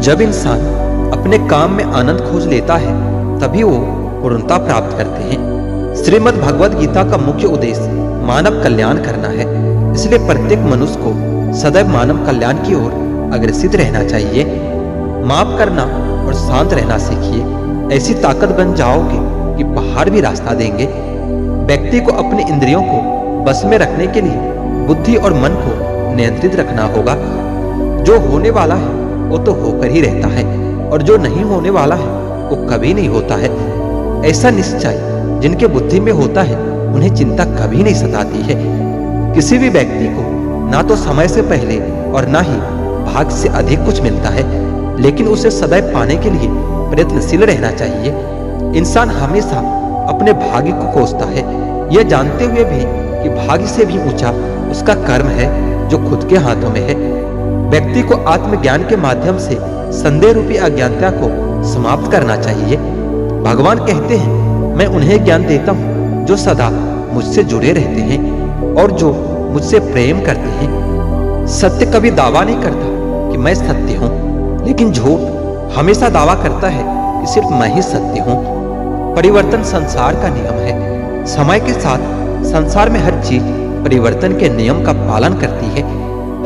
जब इंसान अपने काम में आनंद खोज लेता है तभी वो पूर्णता प्राप्त करते हैं। श्रीमद् भगवद गीता का मुख्य उद्देश्य मानव कल्याण करना है, इसलिए प्रत्येक मनुष्य को सदैव मानव कल्याण की ओर अग्रसित रहना चाहिए। माफ करना और शांत रहना सीखिए, ऐसी ताकत बन जाओगे कि पहाड़ भी रास्ता देंगे। व्यक्ति को अपने इंद्रियों को बस में रखने के लिए बुद्धि और मन को नियंत्रित रखना होगा। जो होने वाला है वो तो होकर ही रहता है और जो नहीं होने वाला है वो कभी नहीं होता है। ऐसा निश्चय जिनके बुद्धि में होता है उन्हें चिंता कभी नहीं सताती है। किसी भी व्यक्ति को ना तो समय से पहले और ना ही भाग्य से अधिक कुछ मिलता है, लेकिन उसे सदैव पाने के लिए प्रयत्नशील रहना चाहिए। इंसान हमेशा अपने भाग्य को कोसता है, यह जानते हुए भी कि भाग्य से भी ऊंचा उसका कर्म है जो खुद के हाथों में है। व्यक्ति को आत्मज्ञान के माध्यम से संदेह रूपी अज्ञानता को समाप्त करना चाहिए। भगवान कहते हैं, मैं उन्हें ज्ञान देता हूँ जो सदा मुझसे जुड़े रहते हैं और जो मुझसे प्रेम करते हैं। सत्य कभी दावा नहीं करता कि मैं सत्य हूँ, लेकिन झूठ हमेशा दावा करता है कि सिर्फ मैं ही सत्य हूँ। परिवर्तन संसार का नियम है। समय के साथ संसार में हर चीज परिवर्तन के नियम का पालन करती है।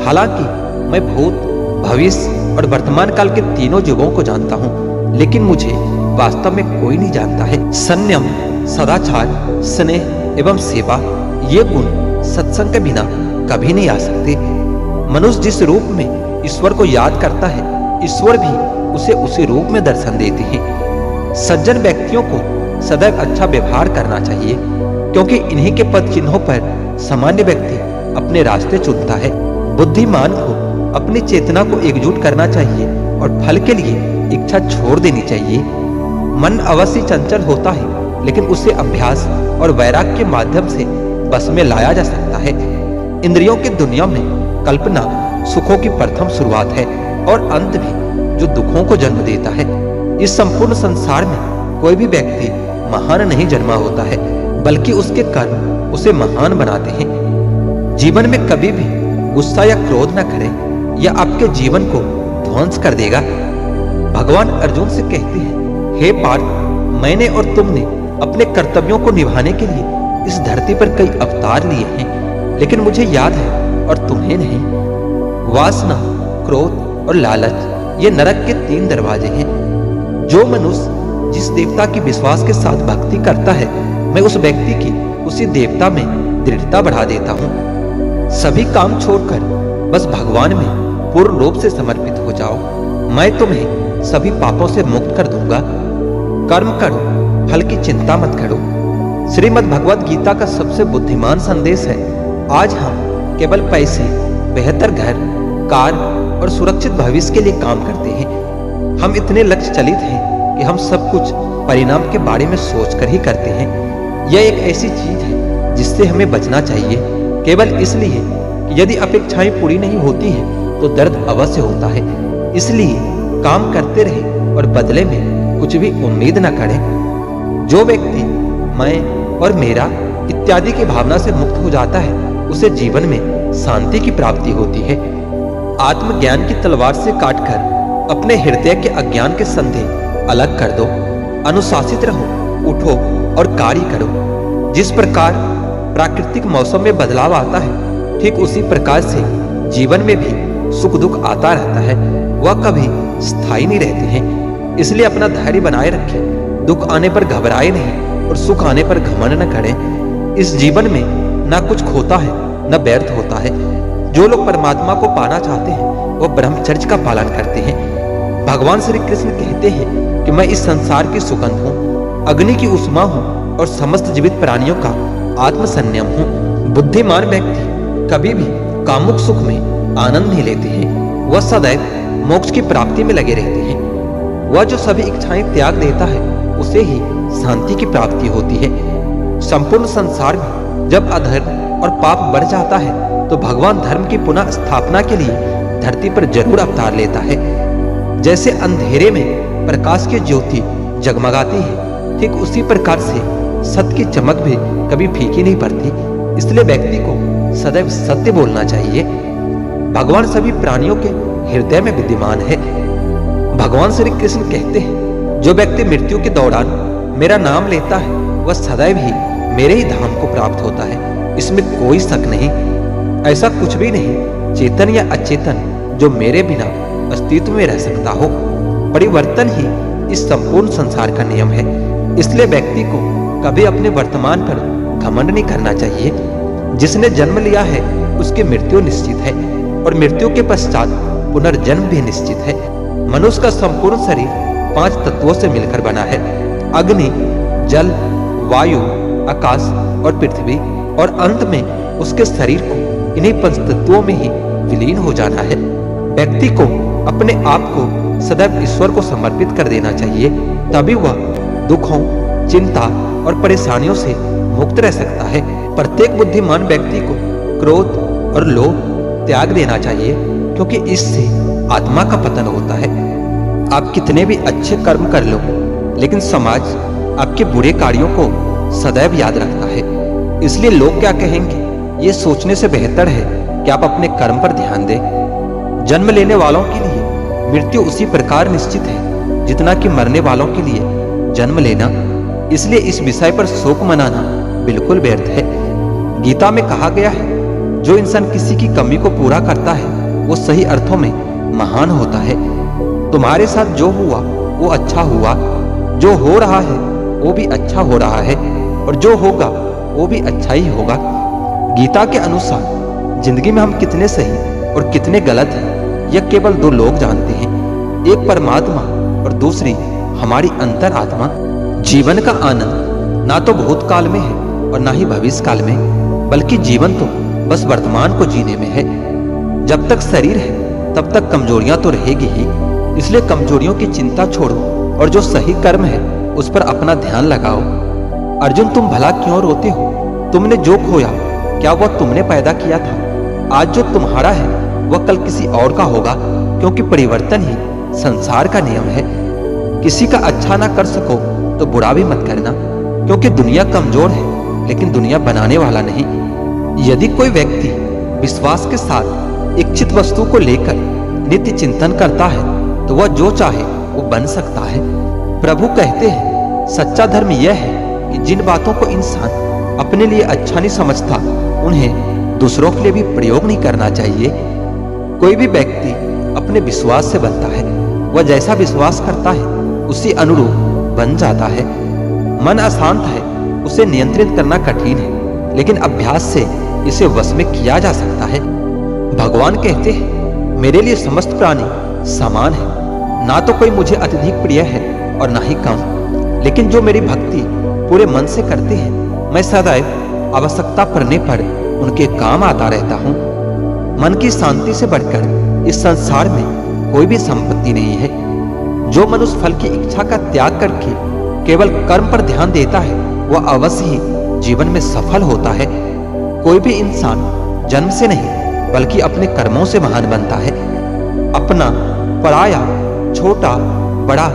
हालांकि मैं भूत, भविष्य और वर्तमान काल के तीनों युगों को जानता हूँ, लेकिन मुझे वास्तव में कोई नहीं जानता है। संयम, सदाचार, स्नेह एवं सेवा, ये गुण सत्संग के बिना कभी नहीं आ सकते। मनुष्य जिस रूप में ईश्वर को याद करता है, ईश्वर भी उसे उसी रूप में दर्शन देते हैं। सज्जन व्यक्तियों को सदैव अच्छा व्यवहार करना चाहिए, क्योंकि इन्हीं के पद चिन्हों पर सामान्य व्यक्ति अपने रास्ते चुनता है। बुद्धिमान को अपनी चेतना को एकजुट करना चाहिए और फल के लिए इच्छा छोड़ देनी चाहिए। मन अवश्य चंचल होता है, लेकिन उसे अभ्यास और वैराग्य के माध्यम से बस में लाया जा सकता है। इंद्रियों की दुनिया में कल्पना सुखों की प्रथम शुरुआत है और अंत भी, जो दुखों को जन्म देता है। इस संपूर्ण संसार में कोई भी व्यक्ति महान नहीं जन्मा होता है, बल्कि उसके कर्म उसे महान बनाते हैं। जीवन में कभी भी गुस्सा या क्रोध न करें, यह आपके जीवन को ध्वंस कर देगा। भगवान अर्जुन से कहते हैं, हे पार्थ, मैंने और तुमने अपने कर्तव्यों को निभाने के लिए इस धरती पर कई अवतार लिए हैं, लेकिन मुझे याद है और तुम्हें नहीं। वासना, क्रोध और लालच ये नरक के 3 दरवाजे हैं। जो मनुष्य जिस देवता की विश्वास के साथ भक्ति करता है, मैं उस व्यक्ति की उसी देवता में दृढ़ता बढ़ा देता हूँ। सभी काम छोड़कर बस भगवान में पूर्ण रूप से समर्पित हो जाओ। मैं तुम्हें सभी पापों से मुक्त कर दूंगा। कर्म करो, फल की चिंता मत करो। श्रीमद् भगवद गीता का सबसे बुद्धिमान संदेश है, आज हम केवल पैसे, बेहतर घर, कार और सुरक्षित भविष्य के लिए काम करते हैं। हम इतने लक्ष्य चलित हैं कि हम सब कुछ परिणाम के बारे में सोचकर ही करते हैं। यह एक ऐसी चीज है जिससे हमें बचना चाहिए, केवल इसलिए कि यदि अपेक्षाएं पूरी नहीं होती है तो दर्द अवश्य होता है। इसलिए काम करते रहे और बदले में कुछ भी उम्मीद न करें। जो व्यक्ति मैं और मेरा इत्यादि की भावना से मुक्त हो जाता है, उसे जीवन में शांति की प्राप्ति होती है। आत्मज्ञान की तलवार से काटकर अपने हृदय के अज्ञान के संदेह अलग कर दो। अनुशासित रहो, उठो और कार्य करो। जिस प्रकार प्राकृतिक मौसम में बदलाव आता है, ठीक उसी प्रकार से जीवन में भी सुख दुख आता रहता है। वह कभी स्थायी नहीं रहते हैं। इसलिए अपना धैर्य बनाए रखें। दुख आने पर घबराए नहीं और सुख आने पर घमंड न करें। इस जीवन में ना कुछ खोता है न व्यर्थ होता है। जो लोग परमात्मा को पाना चाहते हैं वो ब्रह्मचर्य का पालन करते हैं। भगवान श्री कृष्ण कहते हैं कि मैं इस संसार की सुगंध हूँ, अग्नि की उष्मा हूँ और समस्त जीवित प्राणियों का आत्मसंयम हूँ। बुद्धिमान व्यक्ति कभी भी कामुक सुख में आनंद नहीं लेते हैं, वह सदैव मोक्ष की प्राप्ति में लगे रहते हैं। वह जो सभी इच्छाएं त्याग देता है, उसे ही शांति की प्राप्ति होती है। संपूर्ण संसार में जब अधर्म और पाप बढ़ जाता है, तो भगवान धर्म की पुनः स्थापना के लिए धरती पर जरूर अवतार लेता है। जैसे अंधेरे में प्रकाश की ज्योति जगमगाती है, ठीक उसी प्रकार से सत्य की चमक भी कभी फीकी नहीं पड़ती। इसलिए व्यक्ति को सदैव सत्य बोलना चाहिए। भगवान सभी प्राणियों के हृदय में विद्यमान है। भगवान श्री कृष्ण कहते हैं, जो व्यक्ति मृत्यु के दौरान मेरा नाम लेता है वह सदैव ही मेरे ही धाम को प्राप्त होता है, इसमें कोई शक नहीं। ऐसा कुछ भी नहीं, चेतन या अचेतन, जो मेरे बिना अस्तित्व में रह सकता हो। परिवर्तन ही इस संपूर्ण संसार का नियम है। इसलिए व्यक्ति को कभी अपने वर्तमान पर घमंड नहीं करना चाहिए। जिसने जन्म लिया है उसकी मृत्यु निश्चित है और मृत्यु के पश्चात पुनर्जन्म भी निश्चित है। मनुष्य का संपूर्ण शरीर 5 तत्वों से मिलकर बना है: अग्नि, जल, वायु, आकाश और पृथ्वी। और अंत में उसके शरीर को इन्हीं 5 तत्वों में ही विलीन हो जाना है। व्यक्ति को अपने आप को सदैव ईश्वर को समर्पित कर देना चाहिए, तभी वह दुखों, चिंता और परेशानियों से मुक्त रह सकता है। प्रत्येक बुद्धिमान व्यक्ति को क्रोध और लोभ त्याग देना चाहिए, क्योंकि इससे आत्मा का पतन होता है। आप कितने भी अच्छे कर्म कर लो, लेकिन समाज आपके बुरे कार्यों को सदैव याद रखता है। इसलिए लोग क्या कहेंगे, ये सोचने से बेहतर है कि आप अपने कर्म पर ध्यान दें। जन्म लेने वालों के लिए मृत्यु उसी प्रकार निश्चित है जितना कि मरने वालों के लिए जन्म लेना। इसलिए इस विषय पर शोक मनाना बिल्कुल व्यर्थ है। गीता में कहा गया है, जो इंसान किसी की कमी को पूरा करता है वो सही अर्थों में महान होता है। तुम्हारे साथ जो हुआ वो अच्छा हुआ, जो हो रहा है वो भी अच्छा हो रहा है, और जो होगा वो भी अच्छा ही होगा। गीता के अनुसार जिंदगी में हम कितने सही और कितने गलत हैं, यह केवल 2 लोग जानते हैं, एक परमात्मा और दूसरी हमारी अंतरात्मा। जीवन का आनंद ना तो भूतकाल में है और ना ही भविष्य काल में, बल्कि जीवन तो बस वर्तमान को जीने में है। जब तक शरीर है तब तक कमजोरियां तो रहेगी ही। इसलिए कमजोरियों की चिंता छोड़ो और जो सही कर्म है उस पर अपना ध्यान लगाओ। अर्जुन, तुम भला क्यों रोते हो? तुमने जो खोया क्या वह तुमने पैदा किया था? आज जो तुम्हारा है वह कल किसी और का होगा, क्योंकि परिवर्तन ही संसार का नियम है। किसी का अच्छा ना कर सको तो बुरा भी मत करना, क्योंकि दुनिया कमजोर है लेकिन दुनिया बनाने वाला नहीं। यदि कोई व्यक्ति विश्वास के साथ इच्छित वस्तु को लेकर नित्य चिंतन करता है तो वह जो चाहे वो बन सकता है। प्रभु कहते हैं, सच्चा धर्म यह है कि जिन बातों को इंसान अपने लिए अच्छा नहीं समझता उन्हें दूसरों के लिए भी प्रयोग नहीं करना चाहिए। कोई भी व्यक्ति अपने विश्वास से बनता है, वह जैसा विश्वास करता है उसी अनुरूप बन जाता है। मन अशांत है, उसे नियंत्रित करना कठिन है, लेकिन अभ्यास से इसे वश में किया जा सकता है। भगवान कहते हैं, मेरे लिए समस्त प्राणी समान है, ना तो कोई मुझे अत्यधिक प्रिय है और ना ही कम, लेकिन जो मेरी भक्ति पूरे मन से करते हैं मैं सदैव आवश्यकता पड़ने पर उनके काम आता रहता हूँ। मन की शांति से बढ़कर इस संसार में कोई भी संपत्ति नहीं है। जो मनुष्य फल की इच्छा का त्याग करके केवल कर्म पर ध्यान देता है वह अवश्य ही जीवन में सफल होता है। कोई भी इंसान जन्म से नहीं बल्कि अपने कर्मों से महान बनता है। अपना, पराया, छोटा, बड़ा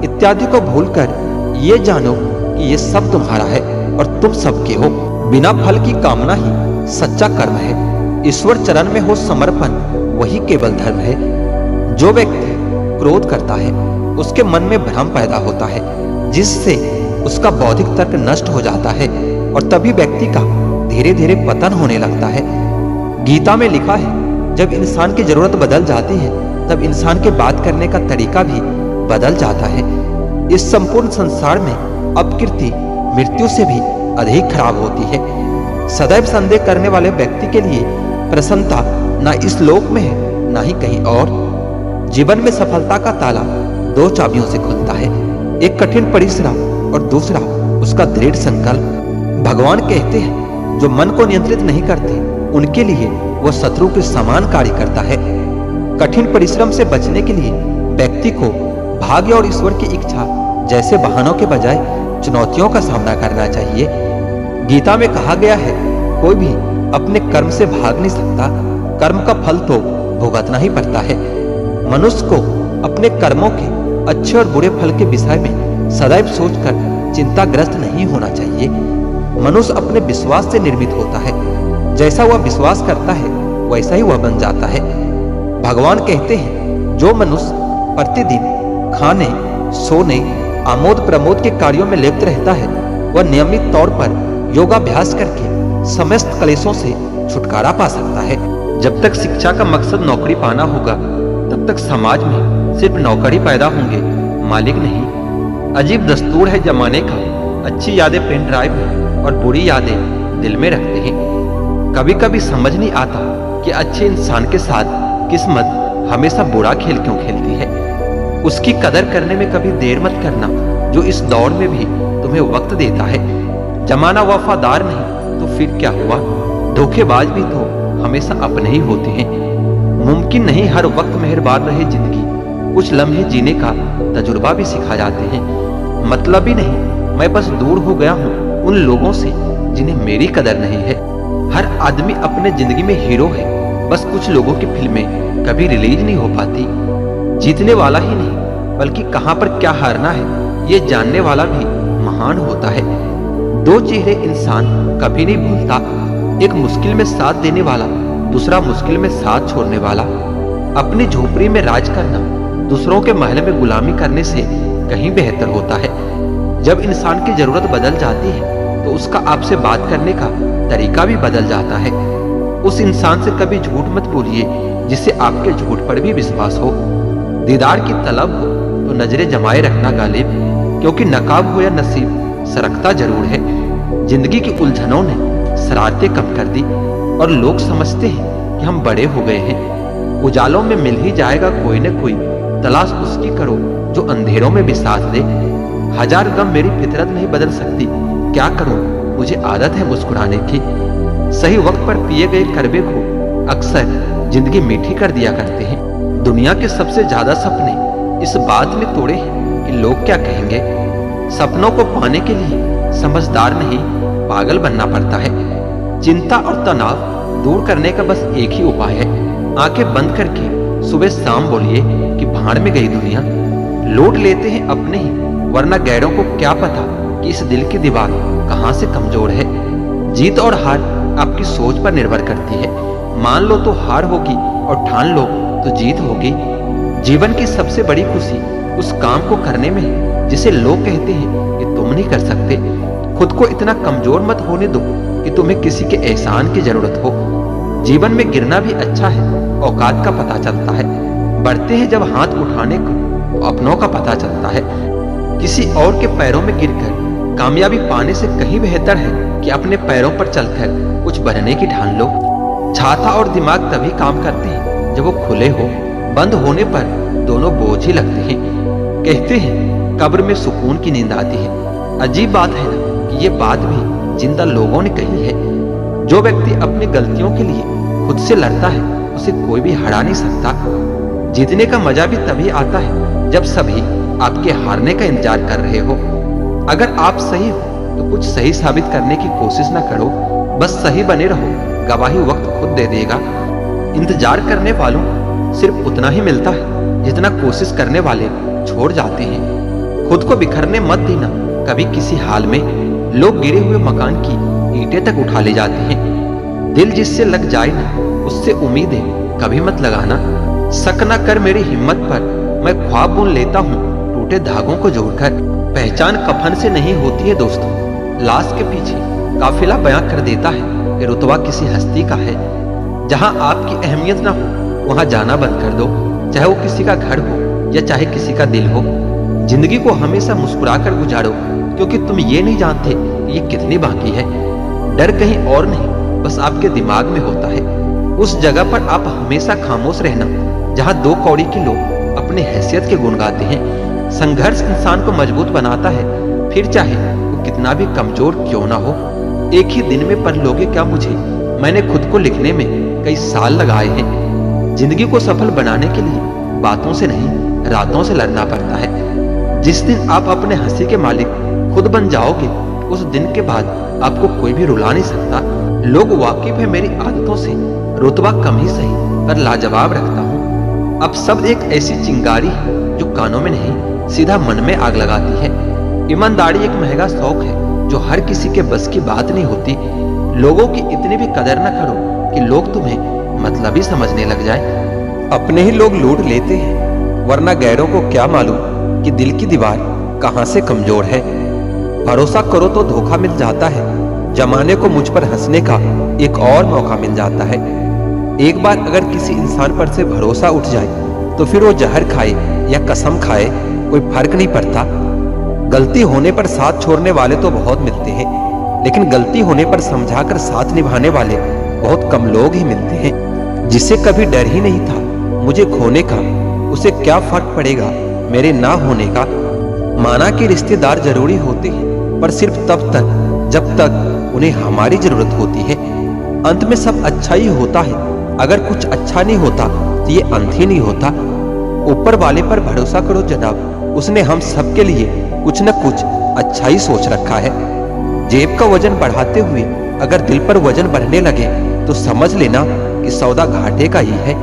इत्यादि को भूलकर ये जानो कि ये सब तुम्हारा है और तुम सबके हो। बिना फल की कामना ही सच्चा कर्म है। ईश्वर चरण में हो समर्पण वही केवल धर्म है। जो व्यक्ति क्रोध करता है उसके मन में भ्रम पैदा होता है, जिससे उसका बौद्धिक तर्क नष्ट हो जाता है और तभी व्यक्ति का धीरे धीरे पतन होने लगता है। गीता में लिखा है, जब इंसान की जरूरत बदल जाती है तब इंसान के बात करने का तरीका भी बदल जाता है। इस संपूर्ण संसार में अपकीर्ति मृत्यु से भी अधिक खराब होती है। सदैव संदेह करने वाले व्यक्ति के लिए प्रसन्नता ना इस लोक में है ना ही कहीं और। जीवन में सफलता का ताला 2 चाबियों से खुलता है, एक कठिन परिश्रम और दूसरा उसका दृढ़ संकल्प। भगवान कहते हैं, जो मन को नियंत्रित नहीं करते उनके लिए वह शत्रु के समान कार्य करता है। कठिन परिश्रम से बचने के लिए व्यक्ति को भाग्य और ईश्वर की इच्छा जैसे बहानों के बजाय चुनौतियों का सामना करना चाहिए। गीता में कहा गया है, कोई भी अपने कर्म से भाग नहीं सकता, कर्म का फल तो भुगतना ही पड़ता है। मनुष्य को अपने कर्मों के अच्छे और बुरे फल के विषय में सदैव सोचकर चिंताग्रस्त नहीं होना चाहिए। मनुष्य अपने विश्वास से निर्मित होता है, जैसा वह विश्वास करता है वैसा ही वह बन जाता है। भगवान कहते हैं, जो मनुष्य प्रतिदिन खाने, सोने, आमोद प्रमोद के कार्यों में लिप्त रहता है, वह नियमित तौर पर योगाभ्यास करके समस्त क्लेशों से छुटकारा पा सकता है। जब तक शिक्षा का मकसद नौकरी पाना होगा, तब तक समाज में सिर्फ नौकरी पैदा होंगे, मालिक नहीं। अजीब दस्तूर है जमाने का, अच्छी यादें पेन ड्राइव में और बुरी यादें दिल में रखते हैं। कभी कभी समझ नहीं आता कि अच्छे इंसान के साथ किस्मत हमेशा बुरा खेल क्यों खेलती है। उसकी कदर करने में कभी देर मत करना, जो इस दौर में भी तुम्हें वक्त देता है। जमाना वफादार नहीं तो फिर क्या हुआ, धोखेबाज भी तो हमेशा अपने ही होते हैं। मुमकिन नहीं हर वक्त मेहरबान रहे जिंदगी, कुछ लम्हे जीने का तजुर्बा भी सिखा जाते हैं। मतलब ही नहीं, मैं बस दूर हो गया हूँ उन लोगों से जिन्हें मेरी कदर नहीं है। हर आदमी अपने जिंदगी में हीरो है, बस कुछ लोगों की फिल्में कभी रिलीज नहीं हो पाती। जीतने वाला ही नहीं, बल्कि कहां पर क्या हारना है ये जानने वाला भी महान होता है। दो चेहरे इंसान कभी नहीं भूलता, एक मुश्किल में साथ देने वाला, दूसरा मुश्किल में साथ छोड़ने वाला। अपनी झोपड़ी में राज करना दूसरों के महल में गुलामी करने से कहीं बेहतर होता है। जब इंसान की जरूरत बदल जाती है तो उसका आपसे बात करने का तरीका भी बदल जाता है। उस इंसान से कभी झूठ मत बोलिए जिससे आपके झूठ पर भी विश्वास हो। दीदार की तलब हो तो नजरें जमाए रखना गालिब, क्योंकि नकाब हो या नसीब सरकता जरूर है। जिंदगी की उलझनों ने शरारतें कम कर दी और लोग समझते हैं कि हम बड़े हो गए हैं। उजालों में मिल ही जाएगा कोई न कोई, तलाश उसकी करो जो अंधेरों में भी साथ दे। हजार गम मेरी फितरत नहीं बदल सकती, क्या करूं मुझे आदत है मुस्कुराने की। सही वक्त पर पिए गए करबे को अक्सर जिंदगी मीठी कर दिया करते हैं। दुनिया के सबसे ज्यादा सपने इस बात में तोड़े हैं कि लोग क्या कहेंगे। सपनों को पाने के लिए समझदार नहीं, पागल बनना पड़ता है। चिंता और तनाव दूर करने का बस एक ही उपाय है, आंखें बंद करके सुबह शाम बोलिए कि भाड़ में गई दुनिया। लूट लेते हैं अपने ही, वरना गैरों को क्या पता कि इस दिल की दीवार कहां से कमजोर है। जीत और हार आपकी सोच पर निर्भर करती है। मान लो तो हार होगी और ठान लो तो जीत होगी। जीवन की सबसे बड़ी खुशी उस काम को करने में है जिसे लोग कहते हैं कि तुम नहीं कर सकते। खुद को इतना कमजोर मत होने दो कि तुम्हें किसी के एहसान की जरूरत हो। जीवन में गिरना भी अच्छा है, औकात का पता चलता है। बढ़ते हैं जब हाथ उठाने को तो अपनों का पता चलता है। किसी और के पैरों में गिरकर कामयाबी पाने से कहीं बेहतर है कि अपने पैरों पर चलकर कुछ बनने की ठान लो। छाता और दिमाग तभी काम करते हैं जब वो खुले हो, बंद होने पर दोनों बोझ ही लगते हैं। कहते हैं कब्र में सुकून की नींद आती है। अजीब बात है ना कि ये बात भी जिंदा लोगों ने कही है। जो व्यक्ति अपनी गलतियों के लिए खुद से लड़ता है उसे कोई भी हरा नहीं सकता। जीतने का मजा भी तभी आता है जब सभी आपके हारने का इंतजार कर रहे हो। अगर आप सही हो तो कुछ सही साबित करने की कोशिश ना करो, बस सही बने रहो, गवाही वक्त खुद दे देगा। इंतजार करने वालों सिर्फ उतना ही मिलता है जितना कोशिश करने वाले छोड़ जाते हैं। खुद को बिखरने मत देना कभी किसी हाल में। लोग गिरे हुए मकान की ईंटें तक उठा ले जाते हैं। दिल जिससे लग जाए ना उससे उम्मीदें कभी मत लगाना। शक न कर मेरी हिम्मत पर, मैं ख्वाब बुन लेता हूँ टूटे धागों को जोड़कर। पहचान कफन से नहीं होती है दोस्तों, लाश के पीछे काफिला बयां कर देता है कि रुतबा किसी हस्ती का है। जहां आपकी अहमियत ना हो वहां जाना बंद कर दो, चाहे वो किसी का घर हो या चाहे किसी का दिल हो। जिंदगी को हमेशा मुस्कुरा कर गुजारो, क्योंकि तुम ये नहीं जानते कि ये कितनी बाकी है। डर कहीं और नहीं, बस आपके दिमाग में होता है। उस जगह पर आप हमेशा खामोश रहना जहां दो कौड़ी के लोग अपने हैसियत के गुण गाते हैं। संघर्ष इंसान को मजबूत बनाता है, फिर चाहे वो कितना भी कमजोर क्यों ना हो। एक ही दिन में पढ़ लोगे क्या मुझे, मैंने खुद को लिखने में कई साल लगाए हैं। जिंदगी को सफल बनाने के लिए बातों से नहीं, रातों से लड़ना पड़ता है। जिस दिन आप अपने हंसी के मालिक खुद बन जाओगे, उस दिन के बाद आपको कोई भी रुला नहीं सकता। लोग वाकिफ है मेरी आदतों से, रुतबा कम ही सही पर लाजवाब रखता हूँ। अब शब्द एक ऐसी चिंगारी है जो कानों में नहीं, सीधा मन में आग लगाती है। ईमानदारी एक महंगा शौक है जो हर किसी के बस की बात नहीं होती। लोगों की इतनी भी कदर न करो कि लोग तुम्हें मतलबी समझने लग जाए। अपने ही लोग लूट लेते हैं, वरना गैरों को क्या मालूम कि दिल की दीवार कहां से कमजोर है। भरोसा करो तो धोखा मिल जाता है, जमाने को मुझ पर हंसने का एक और मौका मिल जाता है। एक बार अगर किसी इंसान पर से भरोसा उठ जाए तो फिर वो जहर खाए या कसम खाए कोई फर्क नहीं पड़ता। गलती होने पर साथ छोड़ने वाले तो बहुत मिलते हैं, लेकिन गलती होने पर समझाकर साथ निभाने वाले बहुत कम लोग ही मिलते हैं। जिसे कभी डर ही नहीं था मुझे खोने का, उसे क्या फर्क पड़ेगा मेरे ना होने का। माना कि रिश्तेदार जरूरी होते हैं, पर सिर्फ तब तक जब तक उन्हें हमारी जरूरत होती है। अंत में सब अच्छा ही होता है। अगर कुछ अच्छा नहीं होता तो ये अंत ही नहीं होता। ऊपर वाले पर भरोसा करो जनाब, उसने हम सबके लिए कुछ न कुछ अच्छा ही सोच रखा है। जेब का वजन बढ़ाते हुए अगर दिल पर वजन बढ़ने लगे तो समझ लेना कि सौदा घाटे का ही है।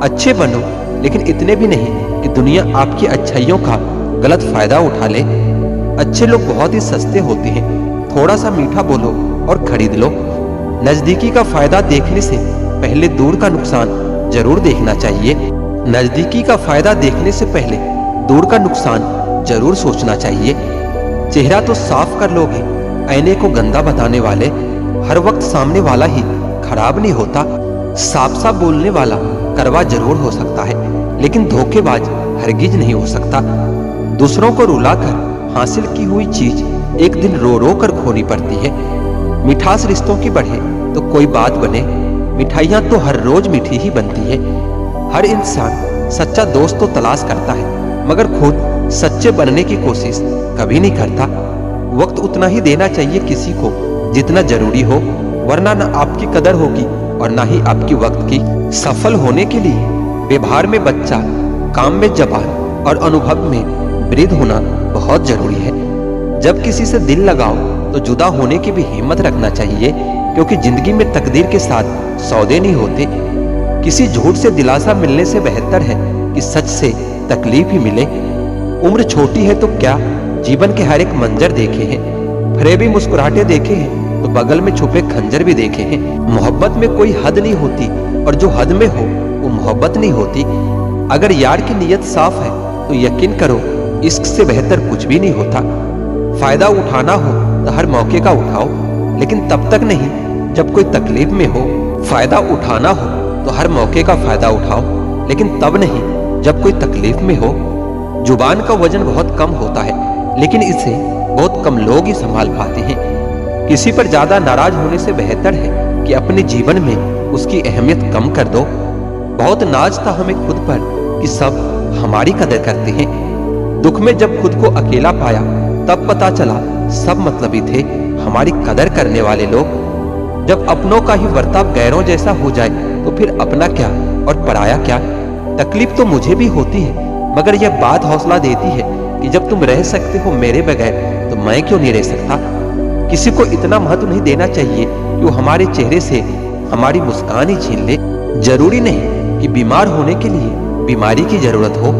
अच्छे बनो, लेकिन इतने भी नहीं कि दुनिया आपकी अच्छाइयों का गलत फायदा उठा ले। अच्छे लोग बहुत ही सस्ते होते हैं, थोड़ा सा मीठा बोलो और खरीद लो। नजदीकी का फायदा देखने से पहले दूर का नुकसान जरूर देखना चाहिए। नजदीकी का फायदा देखने से पहले दूर का नुकसान जरूर सोचना चाहिए। चेहरा तो साफ कर लोगे, आईने को गंदा बताने वाले। हर वक्त सामने वाला ही खराब नहीं होता। साफ साफ बोलने वाला करवा जरूर हो सकता है, लेकिन धोखेबाज हरगिज नहीं हो सकता। दूसरों को रुलाकर हासिल की हुई चीज एक दिन रो रो कर खोनी पड़ती है। मिठास रिश्तों की बढ़े तो कोई बात बने, मिठाइयाँ तो हर रोज मीठी ही बनती है। हर इंसान सच्चा दोस्त तो तलाश करता है, मगर खुद सच्चे बनने की कोशिश कभी नहीं करता। वक्त उतना ही देना चाहिए किसी को जितना जरूरी हो, वरना न आपकी कदर होगी और ना ही आपकी वक्त की। सफल होने के लिए व्यवहार में बच्चा, काम में जवान और अनुभव में वृद्ध होना बहुत जरूरी है। जब किसी से दिल लगाओ तो जुदा होने की भी हिम्मत रखना चाहिए, क्योंकि जिंदगी में तकदीर के साथ सौदे नहीं होते। किसी झूठ से दिलासा मिलने से बेहतर है कि सच से तकलीफ ही मिले। उम्र छोटी है तो क्या, जीवन के हर एक मंजर देखे हैं, फरेबी मुस्कुराहटे देखे हैं तो बगल में छुपे खंजर भी देखे हैं। मोहब्बत में कोई हद नहीं होती, और जो हद में हो वो मोहब्बत नहीं होती। अगर यार की नीयत साफ है तो यकीन करो इश्क से बेहतर कुछ भी नहीं होता। फायदा उठाना हो तो हर मौके का उठाओ, लेकिन तब तक नहीं जब कोई तकलीफ में हो। फायदा उठाना हो तो हर मौके का फायदा उठाओ, लेकिन तब नहीं जब कोई तकलीफ में हो। जुबान का वजन बहुत कम होता है, लेकिन इसे बहुत कम लोग ही संभाल पाते हैं। किसी पर ज्यादा नाराज होने से बेहतर है कि अपने जीवन में उसकी अहमियत कम कर दो। बहुत नाज था हमें खुद पर कि सब हमारी कदर करते हैं। दुख में जब खुद को अकेला पाया तब पता चला सब मतलबी थे हमारी कदर करने वाले लोग। जब अपनों का ही बर्ताव गैरों जैसा हो जाए तो फिर अपना क्या और पराया क्या। तकलीफ तो मुझे भी होती है, मगर यह बात हौसला देती है कि जब तुम रह सकते हो मेरे बगैर तो मैं क्यों नहीं रह सकता। किसी को इतना महत्व नहीं देना चाहिए कि वो हमारे चेहरे से हमारी मुस्कान ही छीन ले। जरूरी नहीं कि बीमार होने के लिए बीमारी की जरूरत हो।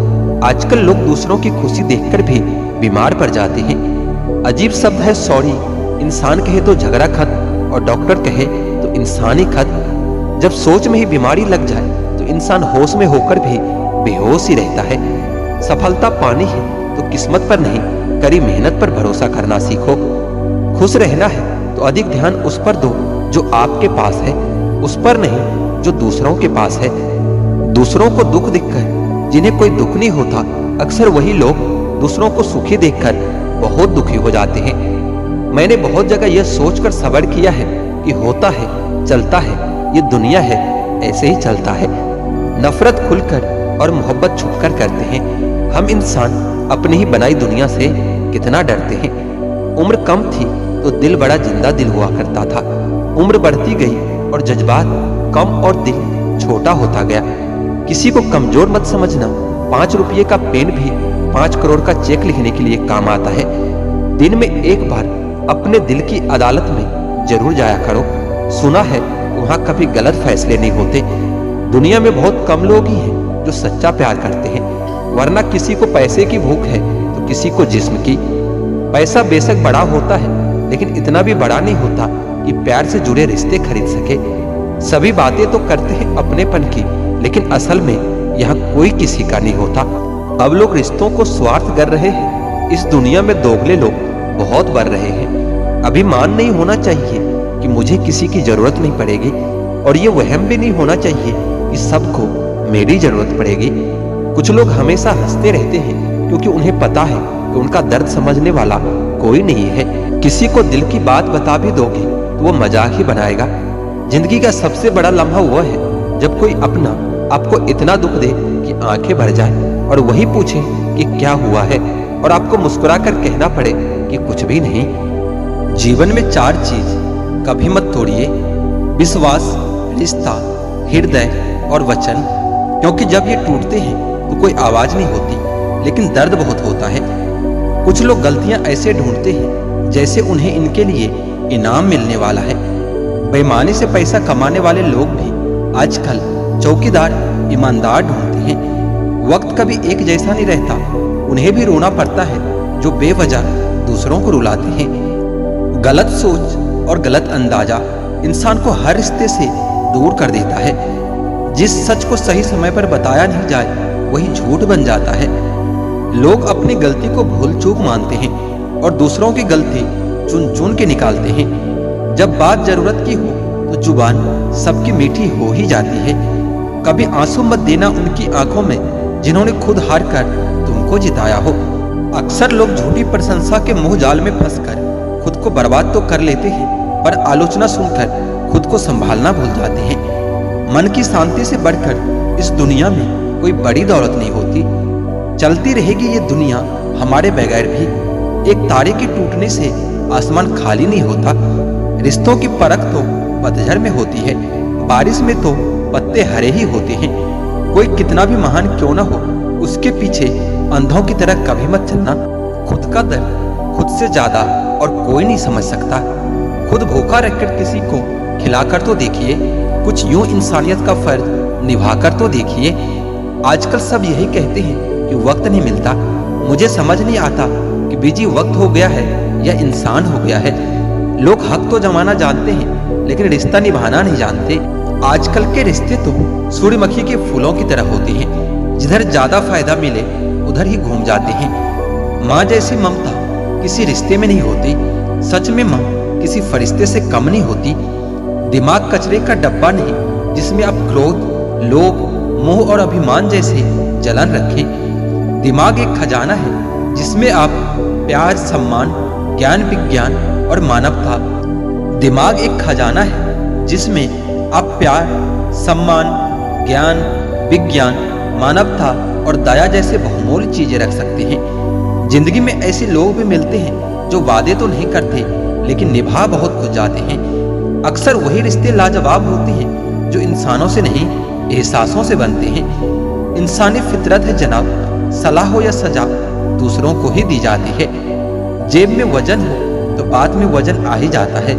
आजकल लोग दूसरों की खुशी देखकर भी बीमार पड़ जाते हैं। अजीब शब्द है सॉरी। इंसान कहे तो झगड़ा खत्म, और डॉक्टर कहे तो इंसानी खत्म। जब सोच में ही बीमारी लग जाए तो इंसान होश में होकर भी बेहोश ही रहता है। सफलता पानी है तो किस्मत पर नहीं, कड़ी मेहनत पर भरोसा करना सीखो। खुश रहना है तो अधिक ध्यान उस पर दो जो आपके पास है, उस पर नहीं जो दूसरों के पास है। दूसरों को दुख दिखकर जिन्हें कोई दुख नहीं होता, अक्सर वही लोग दूसरों को सुखी देखकर बहुत दुखी हो जाते हैं। मैंने बहुत जगह यह सोचकर सब्र किया है कि होता है, चलता है, ये दुनिया है, ऐसे ही चलता है। नफरत खुलकर और मोहब्बत छुपकर करते हैं। हम इंसान अपनी ही बनाई दुनिया से कितना डरते हैं। उम्र कम थी तो दिल बड़ा जिंदा दिल हुआ करता था। उम्र बढ़ती गई और जज्बात कम और दिल छोटा होता गया। किसी को कमजोर मत समझना। 5 रुपये का पेन भी 5 करोड़ का चेक लिखने के लिए काम आता है। दिन में एक बार अपने दिल की अदालत में जरूर जाया करो। सुना है वहां कभी गलत फैसले नहीं होते। दुनिया में बहुत कम लोग ही हैं जो सच्चा प्यार करते हैं, वरना किसी को पैसे की भूख है तो किसी को जिस्म की। पैसा बेशक बड़ा होता है, लेकिन इतना भी बड़ा नहीं होता कि प्यार से जुड़े रिश्ते खरीद सके। सभी बातें तो करते हैं अपनेपन की, लेकिन असल में यहाँ कोई किसी का नहीं होता। अब लोग रिश्तों को स्वार्थ कर रहे हैं। इस दुनिया में दोगले लोग बहुत बढ़ रहे हैं। अभिमान नहीं होना चाहिए कि मुझे किसी की जरूरत नहीं पड़ेगी, और ये वहम भी नहीं होना चाहिए कि सबको मेरी जरूरत पड़ेगी। कुछ लोग हमेशा हंसते रहते हैं क्योंकि उन्हें पता है कि उनका दर्द समझने वाला कोई नहीं है। किसी को दिल की बात बता भी दोगे तो वो मजाक ही बनाएगा। जिंदगी का सबसे बड़ा लम्हा वह है जब कोई अपना आपको इतना दुख दे कि आंखें भर जाए, और वही पूछे कि क्या हुआ है, और आपको मुस्कुरा कर कहना पड़े कि कुछ भी नहीं। जीवन में 4 चीज कभी मत तोड़िए: विश्वास, रिश्ता, हृदय और वचन। क्योंकि जब ये टूटते हैं तो कोई आवाज नहीं होती, लेकिन दर्द बहुत होता है। कुछ लोग गलतियां ऐसे ढूंढते हैं जैसे उन्हें इनके लिए इनाम मिलने वाला है। बेईमानी से पैसा कमाने वाले लोग भी आजकल चौकीदार ईमानदार ढूंढते हैं। वक्त कभी एक जैसा नहीं रहता, उन्हें भी रोना पड़ता है जो बेवजह दूसरों को रुलाते हैं। गलत सोच और गलत अंदाजा इंसान को हर रिश्ते से दूर कर देता है। जिस सच को सही समय पर बताया नहीं जाए वही झूठ बन जाता है। लोग अपनी गलती को भूल चूक मानते हैं और दूसरों की गलती चुन चुन के निकालते हैं। जब बात जरूरत की हो तो जुबान सबकी मीठी हो ही जाती है। कभी आंसू मत देना उनकी आंखों में जिन्होंने खुद हार कर तुमको जिताया हो। अक्सर लोग झूठी प्रशंसा के मोह जाल में फंसकर खुद को बर्बाद तो कर लेते हैं, पर आलोचना सुनकर खुद को संभालना भूल जाते हैं। मन की शांति से बढ़कर इस दुनिया में कोई बड़ी दौलत नहीं होती। चलती रहेगी ये दुनिया हमारे बगैर भी। एक तारे के टूटने से आसमान खाली नहीं होता। रिश्तों की परख तो पतझड़ में होती है, बारिश में तो पत्ते हरे ही होते हैं। कोई कितना भी महान क्यों ना हो, उसके पीछे अंधों की तरह कभी मत चलना। खुद का दर्द खुद से ज्यादा और कोई नहीं समझ सकता। खुद भूखा रहकर किसी को खिलाकर तो देखिए, कुछ यूं इंसानियत का फर्ज निभाकर तो देखिए। आजकल सब यही कहते हैं कि वक्त नहीं मिलता। मुझे समझ नहीं आता कि बिजी वक्त हो गया है या इंसान हो गया है। लोग हक तो जमाना जानते हैं लेकिन रिश्ता निभाना नहीं जानते। आजकल के रिश्ते तो सूर्यमुखी के फूलों की तरह होते हैं, जिधर ज्यादा फायदा मिले उधर ही घूम जाते हैं। माँ जैसी ममता किसी रिश्ते में नहीं होती। सच में माँ किसी फरिश्ते से कम नहीं होती। दिमाग कचरे का डब्बा नहीं जिसमें आप क्रोध, लोभ, मोह और अभिमान जैसे जलन रखें। दिमाग एक खजाना है जिसमें आप प्यार, सम्मान, ज्ञान, विज्ञान और मानवता। दिमाग एक खजाना है जिसमें आप प्यार, सम्मान, ज्ञान, विज्ञान, मानवता और दया जैसे बहुमूल्य चीजें रख सकते हैं। जिंदगी में ऐसे लोग भी मिलते हैं जो वादे तो नहीं करते लेकिन निभा बहुत कुछ जाते हैं। अक्सर वही रिश्ते लाजवाब होते हैं जो इंसानों से नहीं, एहसासों से बनते हैं। इंसानी फितरत है जनाब, सलाह हो या सजा दूसरों को ही दी जाती है। जेब में वजन हो तो बात में वजन आ ही जाता है।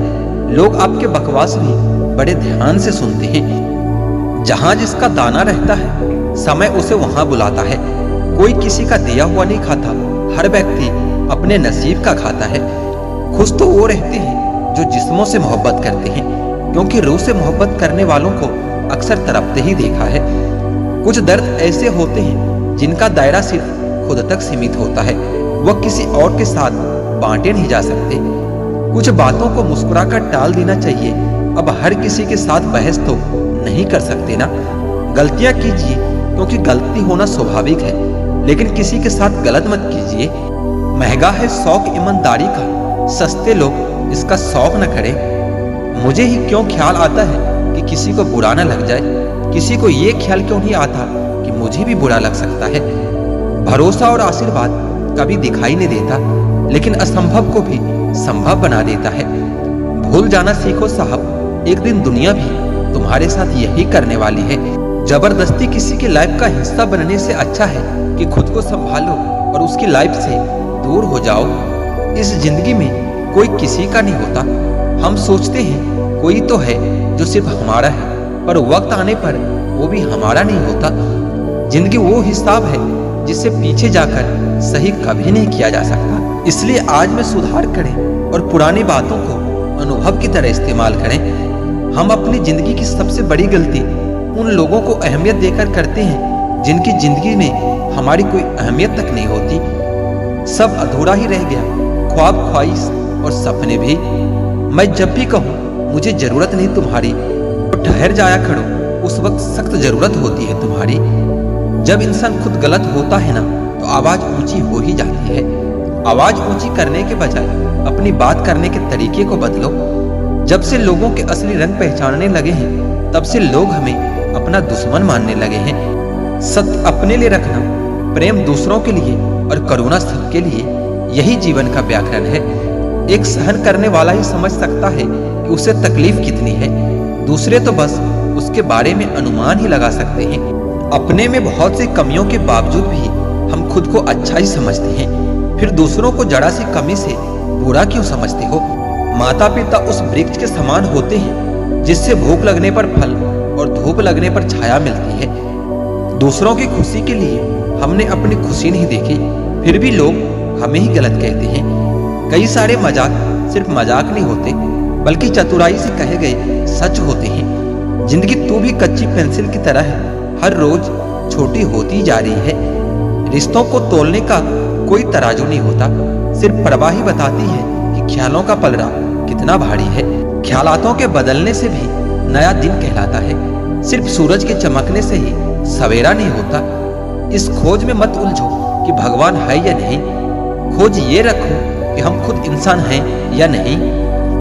लोग आपके बकवास भी बड़े ध्यान से सुनते हैं। जहां जिसका दाना रहता है समय उसे वहां बुलाता है। कोई किसी का दिया हुआ नहीं खाता, हर व्यक्ति अपने नसीब का खाता है। खुश तो वो रहते हैं जो जिस्मों से मोहब्बत करते हैं, क्योंकि रूह से मोहब्बत करने वालों को अक्सर तड़पते ही देखा है। कुछ दर्द ऐसे होते हैं जिनका दायरा सिर्फ खुद तक सीमित होता है, वह किसी और के साथ बांटे नहीं जा सकते। कुछ बातों को मुस्कुराकर टाल देना चाहिए। अब हर किसी के साथ बहस तो नहीं कर सकते ना। गलतियां कीजिए क्योंकि गलती होना स्वाभाविक है, लेकिन किसी के साथ गलत मत कीजिए। महंगा है शौक ईमानदारी का, सस्ते लोग इसका शौक न करें। मुझे ही क्यों ख्याल आता है कि किसी को बुरा न लग जाए, किसी को ये ख्याल क्यों नहीं आता कि मुझे भी बुरा लग सकता है। भरोसा और आशीर्वाद कभी दिखाई नहीं देता, लेकिन असंभव को भी संभव बना देता है। भूल जाना सीखो साहब, एक दिन दुनिया भी तुम्हारे साथ यही करने वाली है। जबरदस्ती किसी की लाइफ का हिस्सा बनने से अच्छा है कि खुद को संभालो और उसकी लाइफ से दूर हो जाओ। इस जिंदगी में कोई किसी का नहीं होता। हम सोचते हैं कोई तो है जो सिर्फ हमारा है, पर वक्त आने पर वो भी हमारा नहीं होता। जिंदगी वो हिसाब है जिससे पीछे जाकर सही कभी नहीं किया जा सकता। इसलिए आज में सुधार करें और पुरानी बातों को अनुभव की तरह इस्तेमाल करें। हम अपनी जिंदगी की सबसे बड़ी गलती उन लोगों को अहमियत देकर करते हैं जिनकी जिंदगी में हमारी कोई अहमियत तक नहीं होती। सब अधूरा ही रह गया, ख्वाब, ख्वाहिश और सपने भी। मैं जब भी कहूँ मुझे जरूरत नहीं तुम्हारी, तो ठहर जाया खड़ो, उस वक्त सख्त जरूरत होती है तुम्हारी। जब इंसान खुद गलत होता है ना, तो आवाज ऊंची हो ही जाती है। आवाज ऊंची करने के बजाय अपनी बात करने के तरीके को बदलो। जब से लोगों के असली रंग पहचानने लगे हैं, तब से लोग हमें अपना दुश्मन मानने लगे हैं। सत्य अपने लिए रखना, प्रेम दूसरों के लिए और करुणा सबके लिए, यही जीवन का व्याकरण है। एक सहन करने वाला ही समझ सकता है कि उसे तकलीफ कितनी है। दूसरे तो बस उसके बारे में अनुमान ही लगा सकते हैं। अपने में बहुत सी कमियों के बावजूद भी हम खुद को अच्छा ही समझते हैं, फिर दूसरों को जरा सी कमी से बुरा क्यों समझते हो? माता पिता उस वृक्ष के समान होते हैं जिससे भूख लगने पर फल और धूप लगने पर छाया मिलती है। दूसरों की खुशी के लिए हमने अपनी खुशी नहीं देखी, फिर भी लोग हमें ही गलत कहते हैं। कई सारे मजाक सिर्फ मजाक नहीं होते, बल्कि चतुराई से कहे गए सच होते हैं। जिंदगी तू भी कच्ची पेंसिल की तरह है, हर रोज छोटी होती जा रही है। रिश्तों को तोलने का कोई तराजू नहीं होता, सिर्फ परवाह ही बताती है कि ख्यालों का पलड़ा कितना भारी है। ख्यालातों के बदलने से भी नया दिन कहलाता है, सिर्फ सूरज के चमकने से ही सवेरा नहीं होता। इस खोज में मत उलझो कि भगवान है या नहीं, खोज ये रखो कि हम खुद इंसान हैं या नहीं।